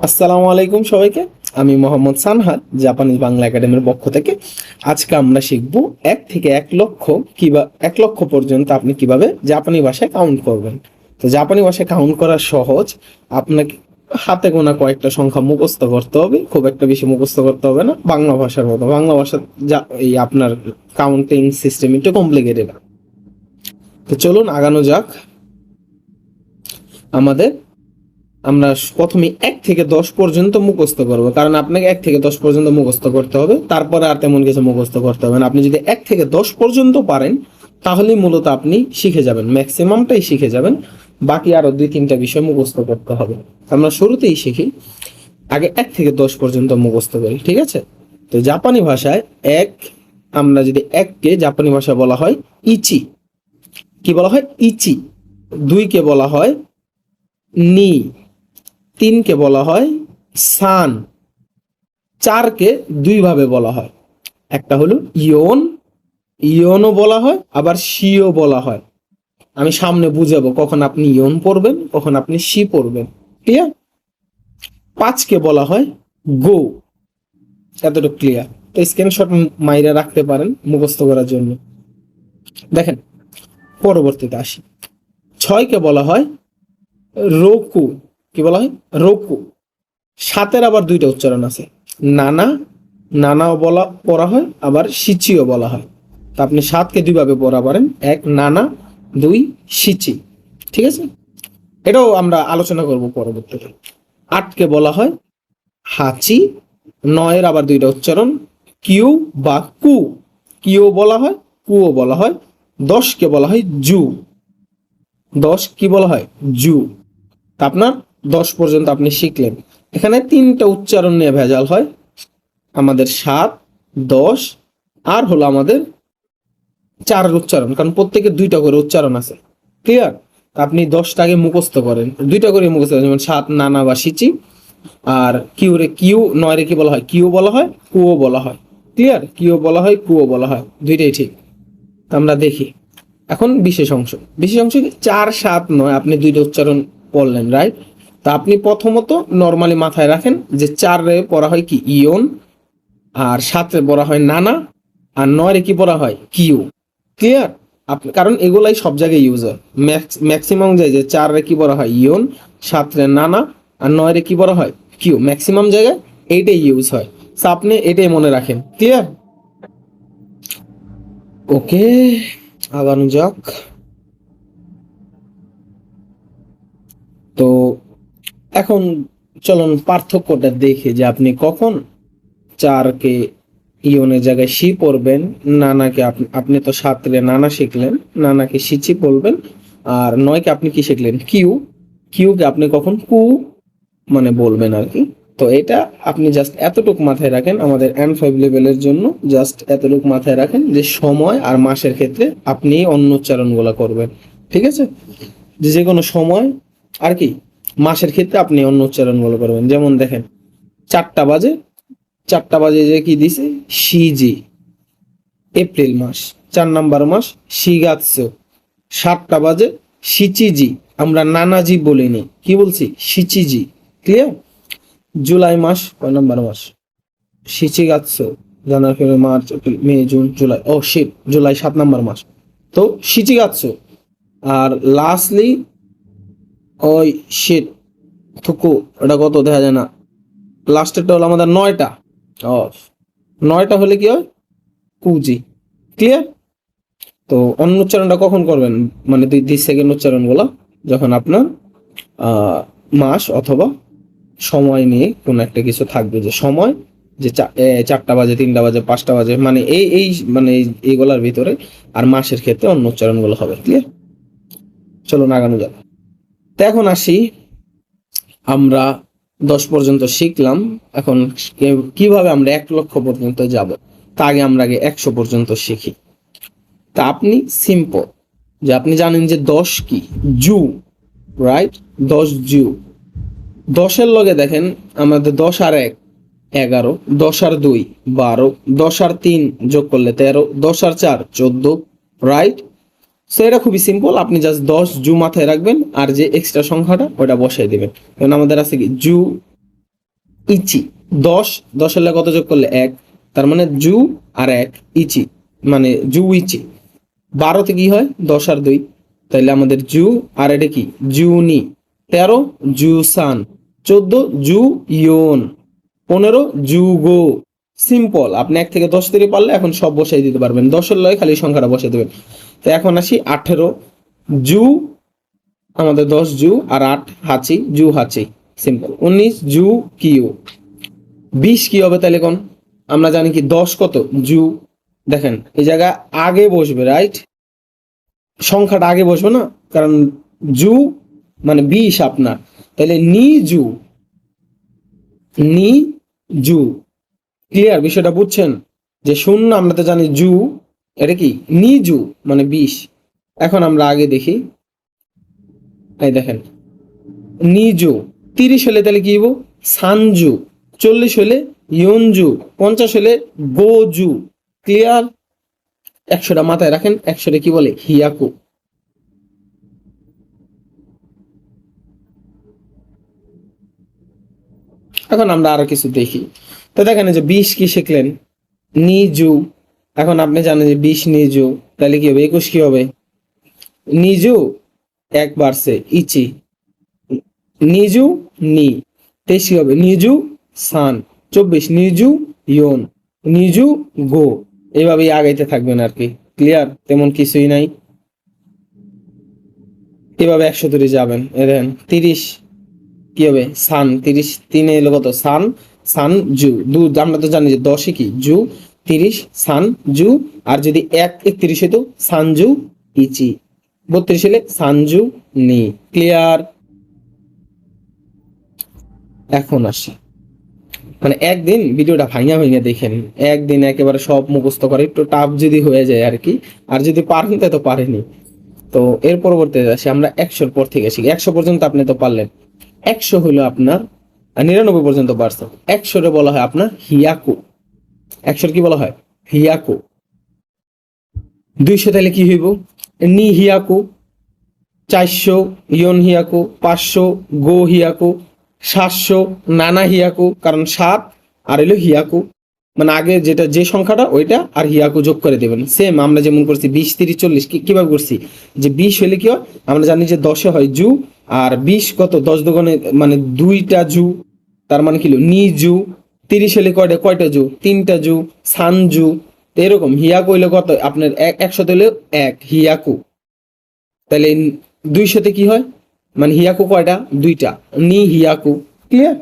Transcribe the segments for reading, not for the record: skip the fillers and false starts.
আসসালামু আলাইকুম সবাইকে। আমি মোহাম্মদ সানহাদ, জাপানি বাংলা একাডেমির পক্ষ থেকে। আজকে আমরা শিখব 1 থেকে 1 লক্ষ কিবা 1 লক্ষ পর্যন্ত আপনি কিভাবে জাপানি ভাষায় কাউন্ট করবেন। তো জাপানি ভাষায় কাউন্ট করা সহজ। আপনাকে হাতে গোনা কয়েকটা সংখ্যা মুখস্থ করতে হবে, খুব একটা বেশি মুখস্থ করতে হবে না। বাংলা ভাষার মতো, বাংলা ভাষা এই আপনার কাউন্টিং সিস্টেম একটু কমপ্লিকেটেড। তো চলুন আগানো যাক। আমাদের আমরা প্রথমে 1 থেকে 10 পর্যন্ত মুখস্থ করব, কারণ আপনাকে 1 থেকে 10 পর্যন্ত মুখস্থ করতে হবে, তারপরে আর তেমন কিছু মুখস্থ করতে হবে না। আপনি যদি 1 থেকে 10 পর্যন্ত পারেন তাহলেই মূলত আপনি শিখে যাবেন, ম্যাক্সিমামটাই শিখে যাবেন। বাকি আরো 2-3টা বিষয় মুখস্থ করতে হবে। আমরা শুরুতেই শিখি, আগে 1 থেকে 10 পর্যন্ত মুখস্থ করি, ঠিক আছে? তো জাপানি ভাষায় এক, আমরা যদি 1কে জাপানি ভাষায় বলা হয় ইচি। কি বলা হয়? ইচি। 2কে বলা হয় নি। 3কে বলা হয় সান। 4কে 2 ভাবে বলা হয়। একটা হলো ইয়ন, ইয়নও বলা হয়, আবার শিও বলা হয়। আমি সামনে বুঝাবো কখন আপনি ইয়ন পড়বেন, কখন আপনি শি পড়বেন। ক্লিয়ার? 5কে বলা হয় গো। এতটুকু ক্লিয়ার? তো স্ক্রিনশট মাইরা রাখতে পারেন মুখস্থ করার জন্য। দেখেন, পরবর্তীতে আসি। 6কে বলা হয় রোকু। কি বলা হয়? রোকু। 7-এর আবার 2টা উচ্চারণ আছে, নানা, নানাও বলা পড়া হয়, আবার সিচিও বলা হয়। তা আপনি 7কে 2 ভাবে পড়া পারেন, 1 নানা, 2 সিচি। ঠিক আছে? এটাও আমরা আলোচনা করব পরবর্তীতে। 8কে বলা হয় হাচি। 9-এর আবার 2টা উচ্চারণ, কিউ বা কু। কিও বলা হয়, কুও বলা হয়। 10কে বলা হয় জু। 10 কি বলা হয়? জু। তা আপনার 10 পর্যন্ত আপনি শিখলেন। এখানে 3টা উচ্চারণ নিয়ে ভেজাল হয়, আমাদের 7, 10 আর হলো আমাদের 4-এর উচ্চারণ, কারণ প্রত্যেকের 2টা করে উচ্চারণ আছে। ক্লিয়ার? আপনি 10টা আগে মুখস্থ করেন, 2টা করে মুখস্থ করেন, যেমন 7 নানা বা সিচি। আর কিউ রে কিউ, 9-রে কি বলা হয়? কিউ বলা হয়, কুও বলা হয়। ক্লিয়ার? কিউ বলা হয়, কুও বলা হয়, দুইটাই ঠিক। আমরা দেখি এখন বিশেষ অংশ। বিশেষ অংশ কি? 4, 7, 9 আপনি 2টা উচ্চারণ পড়লেন, রাইট? তা আপনি প্রথমত নর্মালি মাথায় রাখেন যে 4-রে পড়া হয় কি? ইয়ন। আর 7-রে পড়া হয় নানা। আর 9-রে কি পড়া হয়? কিউ। ক্লিয়ার? আপনি কারণ এগুলাই সব জায়গায় ইউজ হয়, ম্যাক্সিমাম যায় যে 4-রে কি পড়া হয়? ইয়ন। 7-রে নানা। আর 9-রে কি পড়া হয়? কিউ। ম্যাক্সিমাম জায়গায় এইটাই ইউজ হয়। সো আপনি এটাই মনে রাখেন। ক্লিয়ার? ওকে, আগানো যাক। তো এখন চলুন পার্থক্যটা দেখি যে আপনি কখন 4-কে ইয়নের জায়গায় সি পড়বেন, নানাকে আপনি তো 7-রে নানা শিখলেন, নানাকে সিচি পড়বেন। আর 9কে আপনি কি শিখলেন? কিউ। কিউকে আপনি কখন কু মানে বলবেন আর কি। তো এটা আপনি জাস্ট এতটুকু মাথায় রাখেন, আমাদের N5 লেভেলের জন্য জাস্ট এতটুকু মাথায় রাখেন যে সময় আর মাসের ক্ষেত্রে আপনি অন্য উচ্চারণগুলো করবেন। ঠিক আছে? যে কোনো সময় আর কি মাসের ক্ষেত্রে আপনি অন্য উচ্চারণগুলো করবেন। যেমন দেখেন, 4টা বাজে, 4টা বাজে যে কি দিছে? শিজি। এপ্রিল মাস, 4 নাম্বার মাস, শিগাৎসু। 7টা বাজে শিচিজি। আমরা নানাজি বলিনি, কি বলছি? শিচিজি। ক্লিয়ার? জুলাই মাস কয় নাম্বার মাস? শিচিগাৎসু। জানুয়ারি, ফেব্রুয়ারি, মার্চ, এপ্রিল, মে, জুন, জুলাই। ও শিট, জুলাই 7 নাম্বার মাস। তো শিচিগাৎসু। আর লাস্টলি ওই শিট থুকু, এটা কত দেখা যায় না। লাস্টেরটা হলো আমাদের 9টা। ও, 9টা হলে কি হয়? কুজি। ক্লিয়ার? তো অন্য উচ্চারণটা কখন করবেন? মানে 2 সেকেন্ড উচ্চারণগুলো যখন আপনার মাস অথবা সময় নিয়ে কোনো একটা কিছু থাকবে, যে সময় যে 4টা বাজে, 3টা বাজে, 5টা বাজে, মানে এই মানে এইগুলার ভিতরে। আর মাসের ক্ষেত্রে অন্য উচ্চারণগুলো হবে। ক্লিয়ার? চলুন আগানো যাক। তো এখন আসি, আমরা 10 পর্যন্ত শিখলাম। এখন কিভাবে আমরা 1 লক্ষ পর্যন্ত যাব? তা আগে 100 পর্যন্ত শিখি। তা আপনি সিম্পল, যে আপনি জানেন যে 10 কি? জু, রাইট? 10 জু। 10-এর লগে দেখেন আমাদের 10 আর 1 11, 10 আর 2 12, 10 আর 3 যোগ করলে 13, 10 আর 4 14, রাইট? সো এটা খুবই সিম্পল, আপনি জাস্ট 10 জু মাথায় রাখবেন আর যে এক্সট্রা সংখ্যাটা ওটা বসাই দিবেন। কারণ আমাদের আছে কি? জু ইচি। 10 এর কত যোগ করলে 1, তার মানে জু আর 1 ইচি, মানে জু ইচি। 12তে কি হয় 10 আর 2, তাহলে আমাদের জু আর এটা কি জুনি। 13 জু সান, 14 জু ইয়ন, 15 জু গো। সিম্পল, আপনি 1 থেকে 10 তৈরি পারলে এখন সব বসাই দিতে পারবেন, 10-এর লয় খালি সংখ্যাটা বসাই দেবেন। তো এখন আসি 18 জু, আমাদের 10 জু আর 8 হাচি, জু হাচি, সিম্পল। 19 জু কিউ। 20 কি হবে তাহলে কোন, আমরা জানি কি 10 কত জু, দেখেন এই জায়গা আগে বসবে, রাইট, সংখ্যাটা আগে বসবে না, কারণ জু মানে 20 আপনার, তাহলে নি জু, নি জু। ক্লিয়ার, বিষয়টা বুঝছেন যে শূন্য আমরা তো জানি জু, এটা কি নি জু মানে 20। এখন আমরা আগে দেখি, এই দেখেন নিজু। 30 হলে তাহলে কি হবো সানজু, 40 হলে ইয়নজু, 50 হলে গোজু। ক্লিয়ার, 100টা মাথায় রাখেন, 100টা কি বলে হিয়াকু। এখন আমরা আরো কিছু দেখি। তো দেখেন যে 20 কি শিখলেন নিজু, এখন আপনি জানেন যে 20 নিজু, তাহলে কি হবে 21 কি হবে নিজু, এক বাড়ছে ইচি, নিজু নি। 23 কি হবে নিজু সান, 24 নিজু ইয়ন, নিজু গো। এইভাবেই আগাইতে থাকবেন আর কি। ক্লিয়ার, তেমন কিছুই নাই, এভাবে 100 ধরে যাবেন। দেখেন 30 কি হবে সান, 30 3 এলো কত সান, সান জু। আমরা তো জানি যে 10 কি জু, 30 সান জু, আর যদি 31 হতো সানজু ইচি, 32 হলে সানজু নি। ক্লিয়ার, এখন আসি মানে একদিন ভিডিওটা ভাঙা ভাঙা দেখেন, একদিন একেবারে সব মুখস্থ করে, একটু টাফ যদি হয়ে যায় আর কি, আর যদি পারেন তা তো পারেনি। তো এর পরবর্তীতে আসি আমরা 100-র পর থেকে শিখি। 100 পর্যন্ত আপনি তো পারলেন, 100 হলো আপনার 99 পর্যন্ত পারছো। 100-রে বলা হয় আপনার হিয়াকু, 100 কি বলা হয় হিয়াকু। 200 তাহলে কি হইব নি হিয়াকু, 400 ইয়ন হিয়াকু, 500 গো হিয়াকু, 700 নানা হিয়াকু, কারণ 7 আর হলো হিয়াকু, মানে আগে যেটা যে সংখ্যাটা ওইটা আর হিয়াকু যোগ করে দেবেন। সেম আমরা যেমন করছি 20 30 40 কিভাবে করছি, যে 20 হলে কি হয় আমরা জানি যে 10-এ হয় জু, আর 20 কত 10 দোকানে মানে 2টা জু, তার মানে কি নি জু। 30 হলে কয়টা জু 3টা জু, সান জু। এরকম হিয়াকু হইলে কত আপনার 100 হলে 1 হিয়াকু। তাহলে 200-তে কি হয় মানে হিয়াকু কয়টা 2টা, নি হিয়াকু। ক্লিয়ার,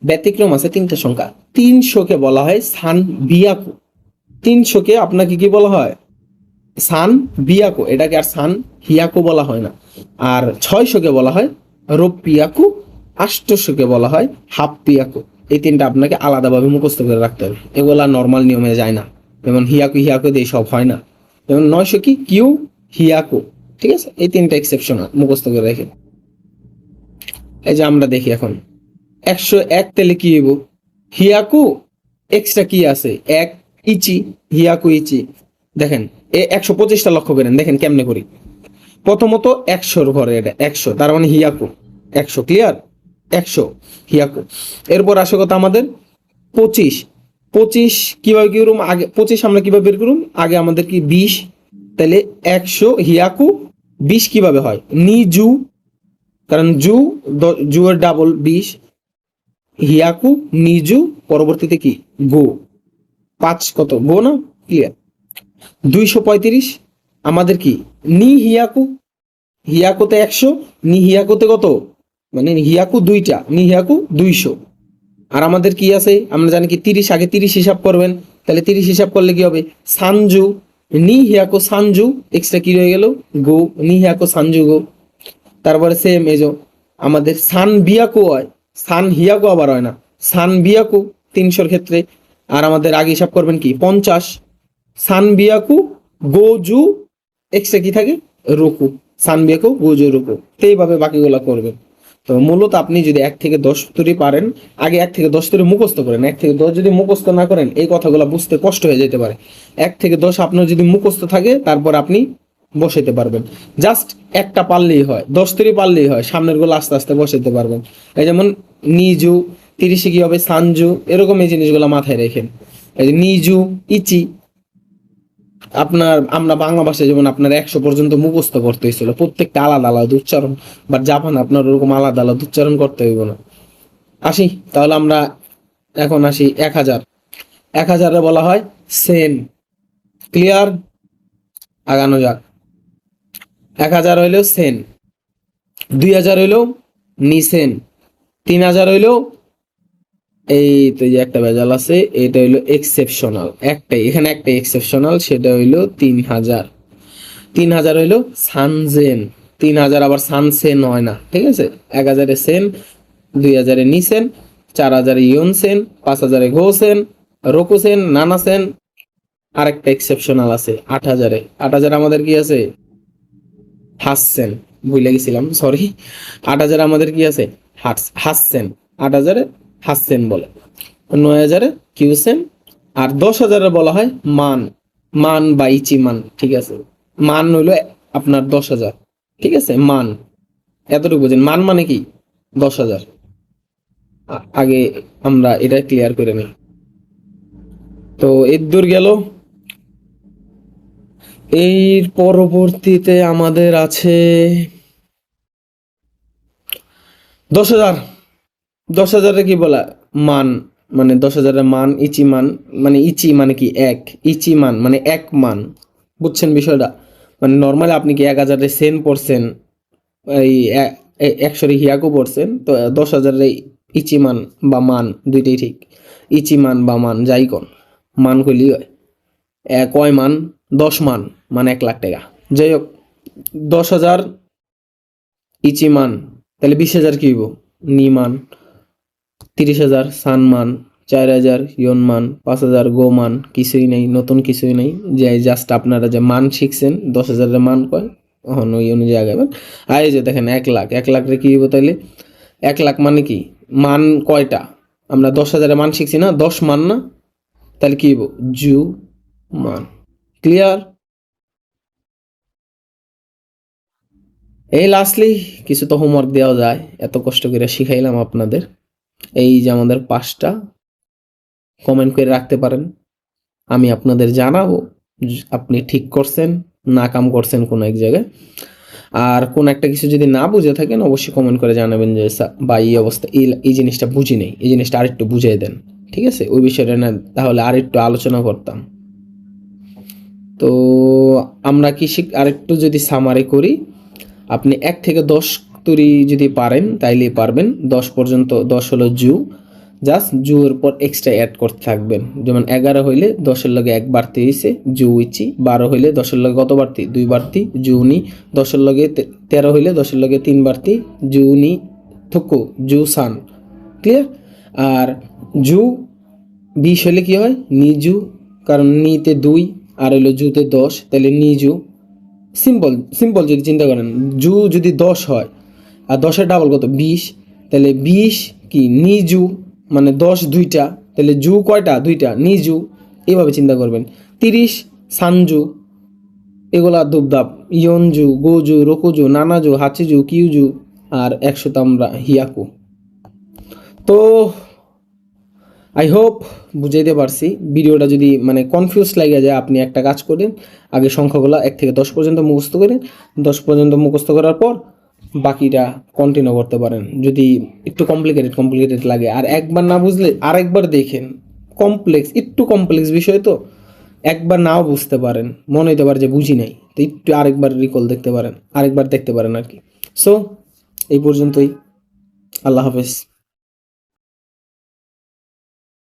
ব্যতিক্রম আছে 3টা সংখ্যা। 300-কে বলা হয় সান বিয়াকু, 300-কে আপনাকে কি বলা হয় সান বিয়াকু, এটাকে আর সান হিয়াকু বলা হয় না। আর 600-কে বলা হয় রোপিয়াকু, 800-কে বলা হয় হাফ পিয়াকু। এই 3টা আপনাকে আলাদাভাবে মুখস্থ করে রাখতে হবে, এগুলা নর্মাল নিয়মে যায় না। যেমন হিয়াকু হিয়াকু দিয়ে সব হয় না। যেমন 900 কি কিউ হিয়াকু, ঠিক আছে, এই 3টা এক্সেপশন মুখস্থ করে রেখে। এই যে আমরা দেখি এখন 101 তেলে কি হইব হিয়াকু, এক্সট্রা কি আছে 1 ইচি, হিয়াকু ইচি। দেখেন 125টা লক্ষ্য করেন, দেখেন কেমনে করি। প্রথমত 100-র ঘরে এটা 100, তার মানে হিয়াকু 100। ক্লিয়ার, 100 হিয়াকু। এরপর আসে কথা আমাদের 25। 25 কিভাবে কি করুম, আগে 25 আমরা কিভাবে বের করুম, আগে আমাদের কি 20, তাহলে 100 হিয়াকু 20 কিভাবে হয় নি জু, কারণ জু জু এর ডাবল 20, হিয়াকু নিজু, পরবর্তীতে কি গো, 5 কত গো না। ক্লিয়ার, 235 আমাদের কি নি হিয়াকু, হিয়াকুতে 100, নি হিয়াকুতে কত মানে হিয়াকু 2টা, নি হিয়াকু 200। আর আমাদের কি আছে আমরা জানি কি 30, আগে 30 হিসাব করবেন, তাহলে 30 হিসাব করলে কি হবে সানজু, নি হিয়াকু সানজু, এক্সট্রা কি রয়ে গেল গো, নি হিয়াকু সানজু গো। তারপরে সেম এজো আমাদের সান বিয়াকু হয়, সান হিয়াকু আবার হয় না, সান বিয়াকু 300-র ক্ষেত্রে। আর আমাদের আগে হিসাব করবেন কি 50 সান বিয়াকু গোজু, এক্সট্রা কি থাকে রুকু, সান বিয়াকু গোজু রুকু। তো এইভাবে বাকিগুলো করবেন। তো মূলত আপনি যদি 1 থেকে 10 তৈরি পারেন, আগে 1 থেকে 10 তৈরি মুখস্থ করেন। 1 থেকে 10 যদি মুখস্থ না করেন এই কথাগুলো বুঝতে কষ্ট হয়ে যেতে পারে। 1 থেকে 10 আপনার যদি মুখস্থ থাকে তারপর আপনি বসাইতে পারবেন। জাস্ট একটা পারলেই হয়, 10 তৈরি পারলেই হয়, সামনের গুলো আস্তে আস্তে বসাইতে পারবেন। এই যেমন নিজু 30-এ কি হবে? সানজু। এরকম এই জিনিসগুলো মাথায় রেখেন। এই যে নিজু, ইচি, আমরা বাংলা ভাষায় যেমন আপনার 100 পর্যন্ত মুখস্থ করতে হয়েছিল, প্রত্যেকটা আলাদা আলাদা উচ্চারণ, বাট জাপান আপনার ওরকম আলাদা আলাদা উচ্চারণ করতে হইব না। আসি তাহলে আমরা এখন আসি 1000। 1000-এ বলা হয় সেন। ক্লিয়ার? আগানো যাক। 1000 হইলেও সেন, 2000 হইলেও নিসেন, 3000 হইলেও এই তো যে একটা ভেজাল আছে, এটা হইলো এক্সেপশনাল। একটাই এখানে একটাই এক্সেপশনাল, সেটা হইলো 3000। 3000 হইলো সানজেন। 3000 আবার সানসেন হয় না, ঠিক আছে? 1000-এ সেন, 2000-এ নিসেন, 4000-এ ইয়নসেন, 5000-এ ঘোসেন, রোকুসেন, নানাসেন। আরেকটা এক্সেপশনাল আছে 8000-এ। 8000 আমাদের কি আছে? হাসছেন। ভুলে গেছিলাম, সরি। 8000-এ আমাদের কি আছে? হাসছেন। 8000-এ হাসছেন বলে। 9000-এ কিউসেন। আর 10,000-এ বলা হয় মান। মান বা ইচিমান, ঠিক আছে? মান হইলো আপনার 10,000, ঠিক আছে? মান এতটুকু বুঝেন, মান মানে কি? 10,000। আগে আমরা এটা ক্লিয়ার করে নিই। তো এর গেল। এর পরবর্তীতে আমাদের আছে 10,000। 10,000-এ কি বলা? মান। মানে 10,000-এর মান, ইচি মান। মানে ইচি মানে কি? এক। ইচি মান মানে এক মান। বুঝছেন বিষয়টা? মানে নর্মালি আপনি কি 1000-এ সেন পড়ছেন, এই 100-এ হিয়াকু পড়ছেন, তো 10,000-এ ইচি মান বা মান দুইটাই ঠিক। ইচি মান বা মান যাই কোন, মান কইলেই হয়। কয় মান? 10 মান, মানে 1 লাখ টাকা। যাই হোক, 10,000 ইচি মান, তাহলে 20,000 কি হইব? নি মান। 30,000 সান মান। 4,000 ইয়ন মান। 5,000 গো মান। কিছুই নেই, নতুন কিছুই নেই, যে জাস্ট আপনারা যে মান শিখছেন 10,000-এর মান কয়, এখন ওই অনুযায়ী আগাবেন। আর এই যে দেখেন 1 লাখ, 1 লাখ কি হইব তাইলে? 1 লাখ মানে কি? মান কয়টা? আমরা 10,000-এর মান শিখছি না, 10 মান না? তাহলে কি হইব? জু মান। ক্লিয়ার? এই লাস্টলি কিছু তো হোমওয়ার্ক দেওয়া যায়, এত কষ্ট করে শিখাইলাম আপনাদের। এই যে আমাদের 5টা কমেন্ট করে রাখতে পারেন, আমি আপনাদের জানাবো আপনি ঠিক করছেন না কাম করছেন কোনো এক জায়গায়। আর কোন একটা কিছু যদি না বুঝে থাকেন অবশ্যই কমেন্ট করে জানাবেন যে বা এই অবস্থা, এই জিনিসটা বুঝি নেই, এই জিনিসটা আরেকটু বুঝিয়ে দেন, ঠিক আছে? ওই বিষয়টা না তাহলে আরেকটু আলোচনা করতাম। তো আমরা কি আরেকটু যদি সামারি করি, আপনি 1 থেকে 10 তৈরি যদি পারেন তাইলেই পারবেন। 10 পর্যন্ত, 10 হলো জু, জাস্ট জু এর পর এক্সট্রা অ্যাড করতে থাকবেন। যেমন 11 হইলে 10-এর লগে 1 বাড়তি হইছে, জু ইচি। 12 হইলে 10-এর লগে কত বাড়তি? 2 বাড়তি, জু নি। 10-এর লগে 13 হইলে 10-এর লগে 3 বাড়তি, জু নি থুকু, জু সান। ক্লিয়ার? আর জু 20 হলে কি হয়? নিজু, কারণ নিতে 2 আর হইলো জুতে 10, তাহলে নিজু। সিম্পল সিম্পল যদি চিন্তা করেন, জু যদি 10 হয় আর 10-এর ডাবল কত? 20, তাহলে 20 কি? নিজু, মানে 10 দুইটা, তাহলে জু কয়টা? দুইটা, নিজু। এইভাবে চিন্তা করবেন। 30 সানজু, এগুলা দুবদাপ। ইয়নজু, গোজু, রকুজু, নানাজু, হাচিজু, কিউজু। আর 100 তো আমরা হিয়াকু। তো আই হোপ বুঝাইতে পারছি। ভিডিওটা যদি মানে কনফিউজ লাগে যায়, আপনি একটা কাজ করেন, আগে সংখ্যাগুলো 1 থেকে 10 পর্যন্ত মুখস্থ করেন। 10 পর্যন্ত মুখস্থ করার পর বাকিটা কন্টিনিউ করতে পারেন। যদি একটু কমপ্লিকেটেড লাগে আর একবার না বুঝলে আরেকবার দেখেন। একটু কমপ্লেক্স বিষয় তো, একবার নাও বুঝতে পারেন, মনে হইতে পারে যে বুঝি নাই, তো একটু আরেকবার রিকল দেখতে পারেন, আরেকবার দেখতে পারেন আর কি। সো এই পর্যন্তই। আল্লাহ হাফেজ।